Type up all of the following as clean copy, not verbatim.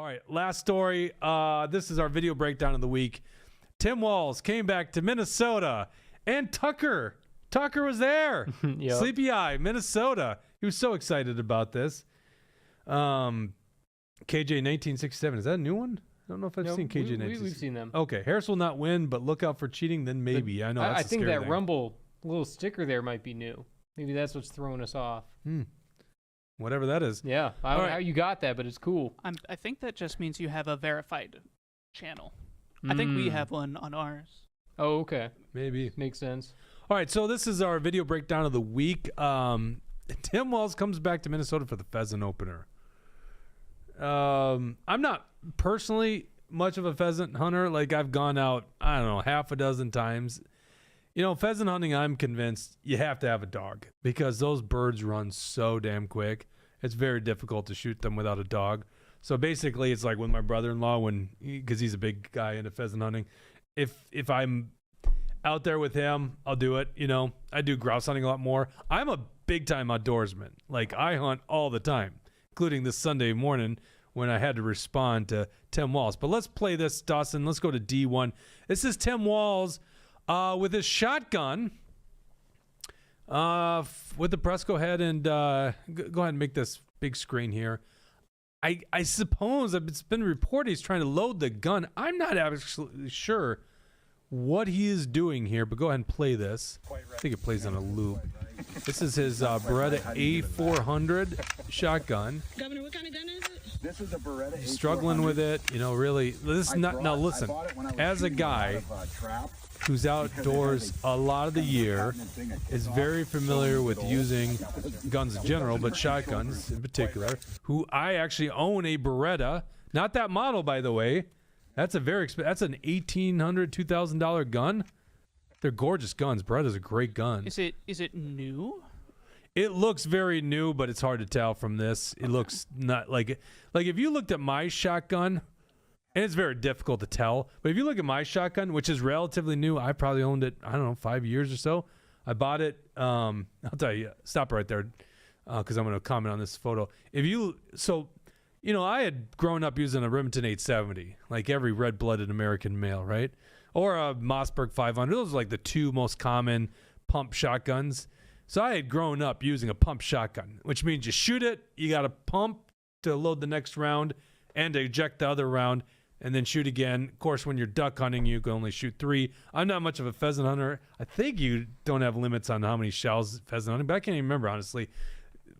All right, last story. This is our video breakdown of the week. Tim Walz came back to Minnesota, and Tucker was there. Yep. Sleepy Eye, Minnesota. He was so excited about this. KJ 1967. Is that a new one? I don't know if I've seen KJ 1967. We've seen them. Okay, Harris will not win, but look out for cheating. Then maybe. I know. That's I think that thing. Rumble little sticker there might be new. Maybe that's what's throwing us off. Whatever that is. Yeah, I don't know right. how you got that, but it's cool. I think that just means you have a verified channel. I think we have one on ours. Oh, okay. Maybe. Makes sense. All right, so this is our video breakdown of the week. Tim Walz comes back to Minnesota for the pheasant opener. I'm not personally much of a pheasant hunter. Like, I've gone out, I don't know, half a dozen times. You know, pheasant hunting, I'm convinced you have to have a dog because those birds run so damn quick. It's very difficult to shoot them without a dog. So basically, it's like with my brother-in-law, because he's a big guy into pheasant hunting. If I'm out there with him, I'll do it. You know, I do grouse hunting a lot more. I'm a big-time outdoorsman. Like, I hunt all the time, including this Sunday morning when I had to respond to Tim Walz. But let's play this, Dawson. Let's go to D1. This is Tim Walz with his shotgun. With the press, go ahead and go ahead and make this big screen here. I suppose it's been reported he's trying to load the gun. I'm not absolutely sure what he is doing here, but go ahead and play this. I think it plays on a loop. This is his Beretta A400 shotgun. Governor, what kind of gun is it? This is a Beretta. He's struggling with it, you know, really. This is not, now listen, as a guy who's outdoors a lot of the year, is very familiar with using guns in general, but shotguns in particular, who I actually own a Beretta. Not that model, by the way. That's a very expensive, that's an $1,800, $2,000 gun. They're gorgeous guns. Beretta's a great gun. Is it new? It looks very new, but it's hard to tell from this. It looks not like if you looked at my shotgun, and it's very difficult to tell, but if you look at my shotgun, which is relatively new, I probably owned it, I don't know, 5 years or so. I bought it. I'll tell you, stop right there, because I'm going to comment on this photo. You know, I had grown up using a Remington 870, like every red-blooded American male, right? Or a Mossberg 500. Those are like the two most common pump shotguns. So I had grown up using a pump shotgun, which means you shoot it, you got to pump to load the next round and to eject the other round, and then shoot again. Of course, when you're duck hunting, you can only shoot 3. I'm not much of a pheasant hunter. I think you don't have limits on how many shells pheasant hunting, but I can't even remember, honestly.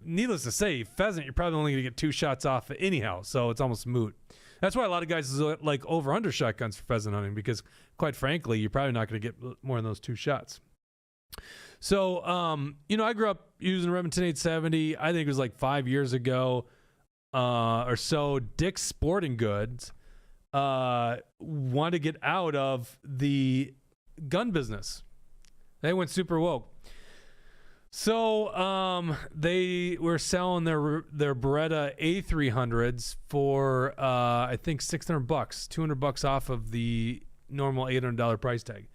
Needless to say, pheasant, you're probably only going to get 2 shots off anyhow, so it's almost moot. That's why a lot of guys like over-under shotguns for pheasant hunting, because quite frankly, you're probably not going to get more than those 2 shots. So, you know, I grew up using Remington 870. I think it was like 5 years ago or so. Dick's Sporting Goods wanted to get out of the gun business. They went super woke. So they were selling their Beretta A300s for I think $600, $200 off of the normal $800 price tag.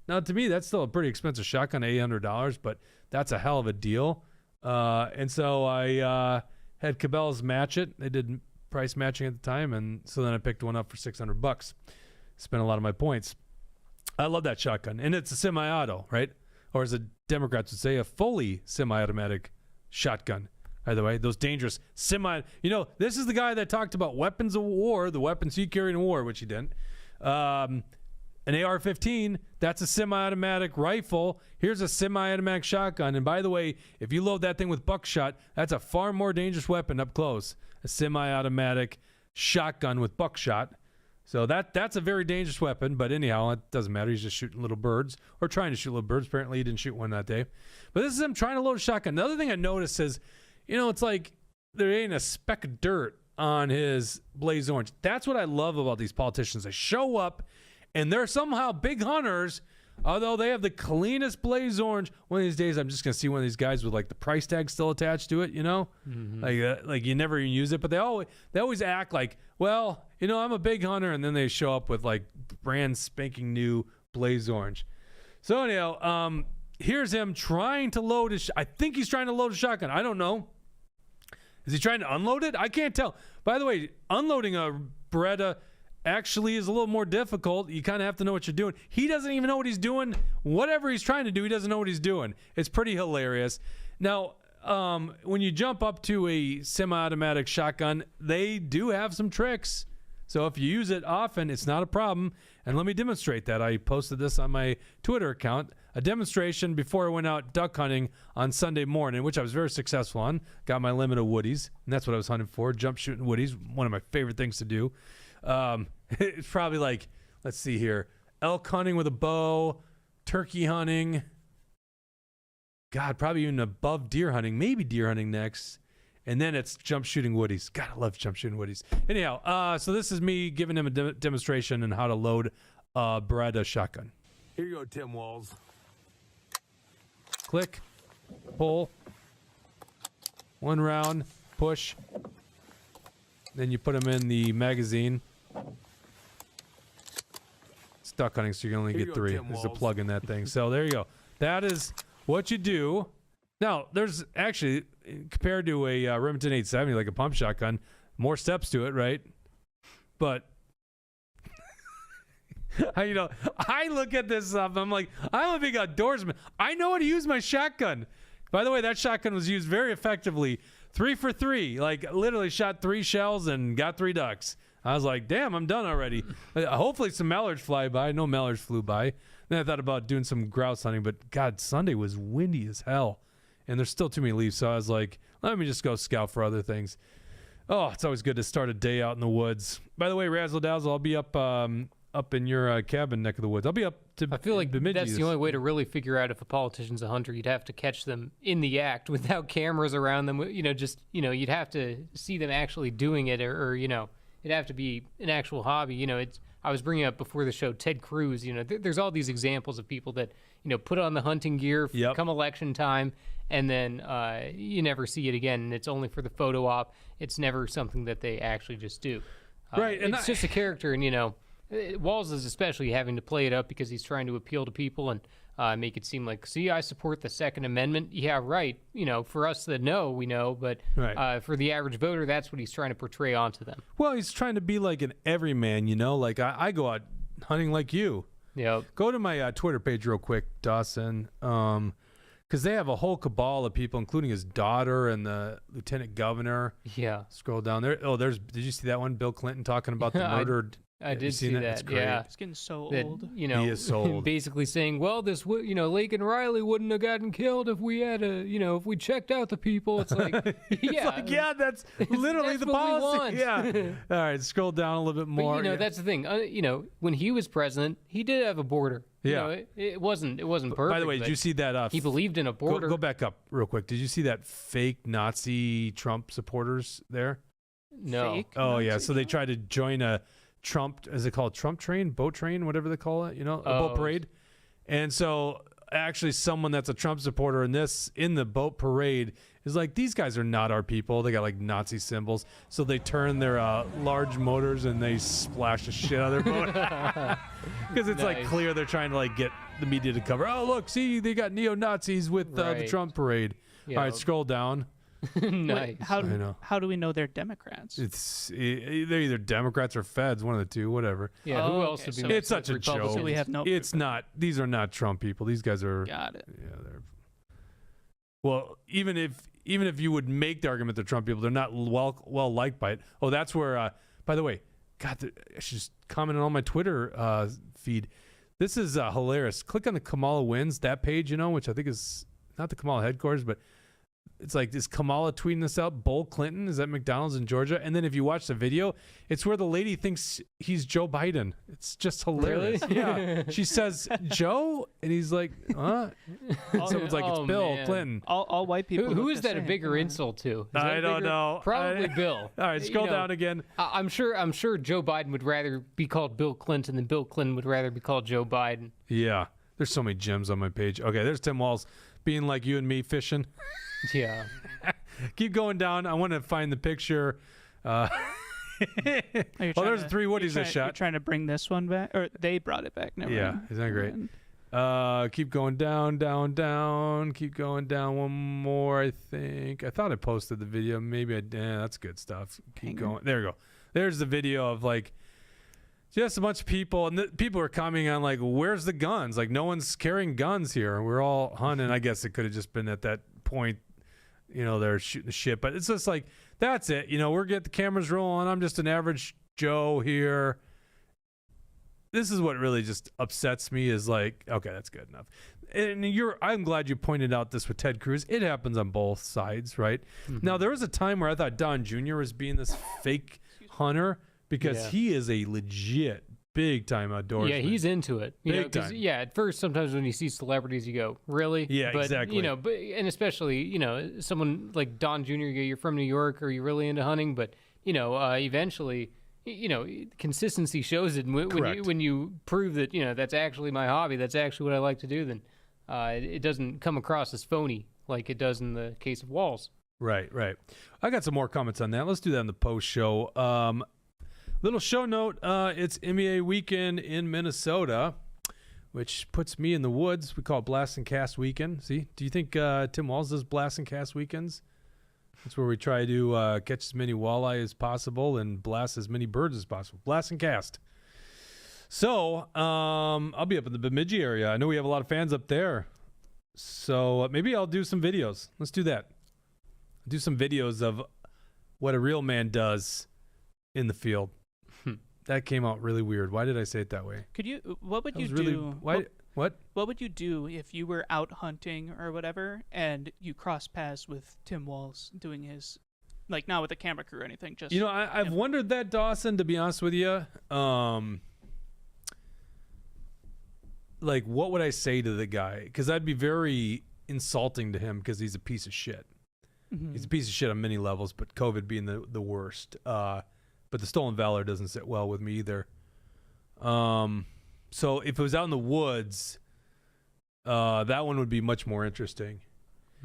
Now, to me, that's still a pretty expensive shotgun, $800, but that's a hell of a deal. And so I had Cabela's match it. They did price matching at the time, and so then I picked one up for $600. Spent a lot of my points. I love that shotgun, and it's a semi-auto, right? Or as the Democrats would say, a fully semi-automatic shotgun. By the way, those dangerous you know, this is the guy that talked about weapons of war, the weapons he carried in war, which he didn't. An AR-15, that's a semi-automatic rifle. Here's a semi-automatic shotgun. And by the way, if you load that thing with buckshot, that's a far more dangerous weapon up close. A semi-automatic shotgun with buckshot. So that's a very dangerous weapon. But anyhow, it doesn't matter. He's just shooting little birds, or trying to shoot little birds. Apparently, he didn't shoot one that day. But this is him trying to load a shotgun. The other thing I noticed is, you know, it's like there ain't a speck of dirt on his Blaze Orange. That's what I love about these politicians. They show up, and they're somehow big hunters, although they have the cleanest Blaze Orange. One of these days, I'm just going to see one of these guys with, like, the price tag still attached to it, you know? Mm-hmm. Like you never even use it. But they always act like, well, you know, I'm a big hunter, and then they show up with, like, brand spanking new Blaze Orange. So, anyhow, here's him trying to load I think he's trying to load a shotgun. I don't know. Is he trying to unload it? I can't tell. By the way, unloading a Beretta actually is a little more difficult. You kind of have to know what you're doing. He doesn't even know what he's doing. Whatever he's trying to do, he doesn't know what he's doing. It's pretty hilarious. Now, when you jump up to a semi-automatic shotgun, they do have some tricks. So if you use it often, it's not a problem. And let me demonstrate that. I posted this on my Twitter account, a demonstration before I went out duck hunting on Sunday morning, which I was very successful on. Got my limit of woodies, and that's what I was hunting for, jump shooting woodies, one of my favorite things to do. It's probably like, let's see here, elk hunting with a bow, turkey hunting, God, probably even above deer hunting, maybe deer hunting next. And then it's jump shooting woodies. God, I love jump shooting woodies. Anyhow, so this is me giving him a demonstration on how to load a Beretta shotgun. Here you go, Tim Walz. Click, pull, 1 round, push. Then you put them in the magazine. It's duck hunting, so you can only Here get you go, 3. Tim There's a Walz. plug in that thing. So there you go. That is what you do. Now, there's actually, compared to a Remington 870, like a pump shotgun, more steps to it, right? But, I look at this stuff, I'm like, I'm a big outdoorsman. I know how to use my shotgun. By the way, that shotgun was used very effectively. 3 for 3. Like, literally shot 3 shells and got 3 ducks. I was like, damn, I'm done already. Hopefully some mallards fly by. No mallards flew by. Then I thought about doing some grouse hunting, but God, Sunday was windy as hell. And there's still too many leaves, so I was like, let me just go scout for other things. Oh, it's always good to start a day out in the woods. By the way, Razzle Dazzle, I'll be up in your cabin neck of the woods. I'll be up to I feel like Bemidji that's the only way to really figure out if a politician's a hunter. You'd have to catch them in the act without cameras around them. You'd have to see them actually doing it, or it'd have to be an actual hobby. I was bringing up before the show Ted Cruz. There's all these examples of people that put on the hunting gear come election time, and then you never see it again. And it's only for the photo op. It's never something that they actually just do. Right, and it's just a character, and Walz is especially having to play it up because he's trying to appeal to people and make it seem like, see, I support the Second Amendment. Yeah, right. For us that know, we know, but Right. For the average voter, that's what he's trying to portray onto them. Well, he's trying to be like an everyman, like I go out hunting like you. Yep. Go to my Twitter page real quick, Dawson, because they have a whole cabal of people, including his daughter and the lieutenant governor. Yeah. Scroll down there. Oh, did you see that one? Bill Clinton talking about the murdered. I Have you did see seen that. It's great. Yeah. It's getting so That, old. He is so old. basically saying, well, this Lake and Riley wouldn't have gotten killed if we had if we checked out the people. It's like, yeah, That's literally that's the what we policy. want. Yeah. All right, scroll down a little bit more. But, that's the thing. When he was president, he did have a border. Yeah. It wasn't perfect. By the way, but did you see that? he believed in a border. Go back up real quick. Did you see that fake Nazi Trump supporters there? No. Fake Oh yeah, Nazi so they Trump? tried to join a Trump, is it called Trump train, boat train, whatever they call it, a boat parade. And so actually someone that's a Trump supporter in the boat parade is like, these guys are not our people. They got like Nazi symbols. So they turn their large motors and they splash the shit out of their boat. Because it's like Nice. clear they're trying to like get the media to cover. Oh, look, see, they got neo-Nazis with the Right. Trump parade. Yeah. All right, scroll down. Nice. Wait, how I know. do we know they're Democrats? They're either Democrats or Feds, one of the two, whatever. Yeah, who Oh, else okay, would be so- mixed It's such with a joke. Republicans? So we have no. It's not. These are not Trump people. These guys are. Got it. Yeah, they're. Well, even if you would make the argument they're Trump people, they're not well liked by it. Oh, that's where. By the way, God, I should just comment on my Twitter feed. This is hilarious. Click on the Kamala wins that page, which I think is not the Kamala headquarters, but it's like, is Kamala tweeting this out? Bull Clinton is at McDonald's in Georgia, and then if you watch the video, it's where the lady thinks he's Joe Biden. It's just hilarious. Really? Yeah, she says Joe, and he's like, huh? And someone's like, it's Oh, Bill man. Clinton. All white people. Who look is the that a same. bigger Yeah. insult to? Is I that a don't bigger- know. Probably Bill. All right, scroll You know, down again. I'm sure Joe Biden would rather be called Bill Clinton than Bill Clinton would rather be called Joe Biden. Yeah, there's so many gems on my page. Okay, there's Tim Walz being like you and me fishing. Yeah. Keep going down. I want to find the picture. Oh, you're Oh, trying there's to- 3 you're woodies I trying- You're shot. trying to bring this one back, or they brought it back. Never Yeah, mind. isn't that great? Keep going down, down, down. Keep going down. One more, I think. I thought I posted the video. Maybe I did. That's good stuff. Keep going. There you go. There's the video of like just a bunch of people, and people are commenting on like, where's the guns? Like, no one's carrying guns here. We're all hunting. I guess it could have just been at that point, they're shooting the shit. But it's just like, that's it. We're getting the cameras rolling. I'm just an average Joe here. This is what really just upsets me is like, okay, that's good enough. And I'm glad you pointed out this with Ted Cruz. It happens on both sides, right? Mm-hmm. Now, there was a time where I thought Don Jr. was being this fake hunter because he is a legit big-time outdoorsman. Yeah, he's into it. Big time. Yeah, at first, sometimes when you see celebrities, you go, really? Yeah, but, exactly. And especially, someone like Don Jr., you're from New York, are you really into hunting? But, eventually... consistency shows it. When you prove that, that's actually my hobby, that's actually what I like to do, then it doesn't come across as phony like it does in the case of Walz. Right. I got some more comments on that. Let's do that in the post show. Little show note. It's MEA weekend in Minnesota, which puts me in the woods. We call it Blast and Cast weekend. See, do you think Tim Walz does Blast and Cast weekends? That's where we try to catch as many walleye as possible and blast as many birds as possible. Blast and cast. So I'll be up in the Bemidji area. I know we have a lot of fans up there. So maybe I'll do some videos. Let's do that. Do some videos of what a real man does in the field. That came out really weird. Why did I say it that way? What would you do? What would you do if you were out hunting or whatever and you cross paths with Tim Walz doing his, like, not with a camera crew or anything? Just I've wondered that, Dawson. To be honest with you, like, what would I say to the guy? Because I'd be very insulting to him because he's a piece of shit. Mm-hmm. He's a piece of shit on many levels, but COVID being the worst. But the stolen valor doesn't sit well with me either. So if it was out in the woods, that one would be much more interesting.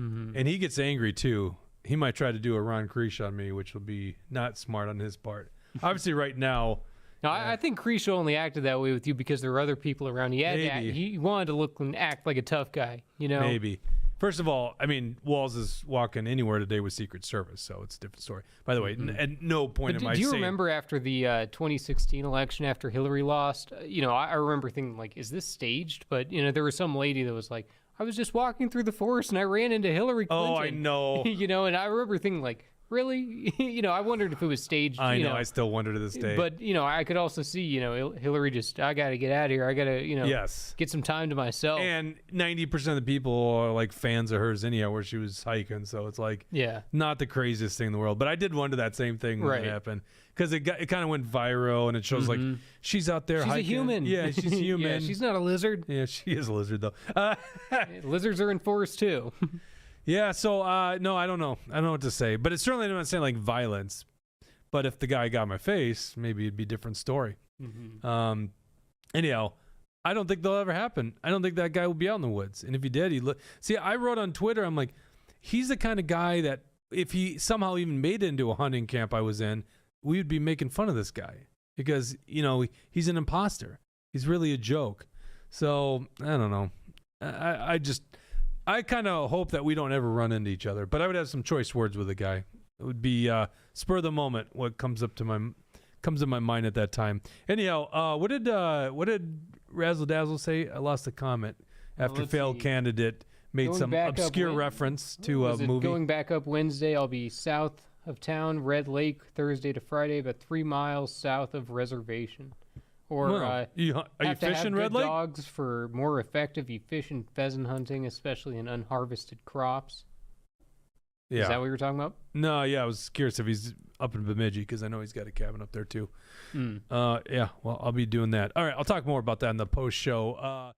Mm-hmm. And he gets angry too. He might try to do a Ron Creesh on me, which will be not smart on his part. Obviously, right now. No, I think Creesh only acted that way with you because there were other people around. He wanted to look and act like a tough guy, Maybe. First of all, I mean, Walz is walking anywhere today with Secret Service, so it's a different story. By the way, at no point am I saying... Do you remember after the 2016 election, after Hillary lost, I remember thinking, like, is this staged? But, there was some lady that was like, I was just walking through the forest and I ran into Hillary Clinton. Oh, I know. And I remember thinking, like, really? I wondered if it was staged. I know. I still wonder to this day. But, I could also see, Hillary just, I got to get out of here. I got to, yes, get some time to myself. And 90% of the people are like fans of hers anyhow, where she was hiking. So it's like, not the craziest thing in the world. But I did wonder that same thing when it happened. Because it kind of went viral and it shows like she's out there hiking. She's a human. Yeah, she's human. Yeah, she's not a lizard. Yeah, she is a lizard though. Lizards are in forests too. Yeah, so, no, I don't know. I don't know what to say. But it's certainly not saying, like, violence. But if the guy got my face, maybe it'd be a different story. Mm-hmm. Anyhow, I don't think that'll ever happen. I don't think that guy will be out in the woods. And if he did, he'd look... See, I wrote on Twitter, I'm like, he's the kind of guy that if he somehow even made it into a hunting camp I was in, we would be making fun of this guy. Because, he's an imposter. He's really a joke. So, I don't know. I kind of hope that we don't ever run into each other, but I would have some choice words with the guy. It would be spur of the moment. What comes in my mind at that time. Anyhow, what did Razzle Dazzle say? I lost a comment after failed candidate made some obscure reference to a movie. Going back up Wednesday, I'll be south of town, Red Lake, Thursday to Friday, about 3 miles south of Reservation. Or are you fishing Red Lake? Dogs for more effective efficient pheasant hunting, especially in unharvested crops. Yeah. Is that what you were talking about? No, yeah, I was curious if he's up in Bemidji because I know he's got a cabin up there too. Yeah, well, I'll be doing that. All right, I'll talk more about that in the post show.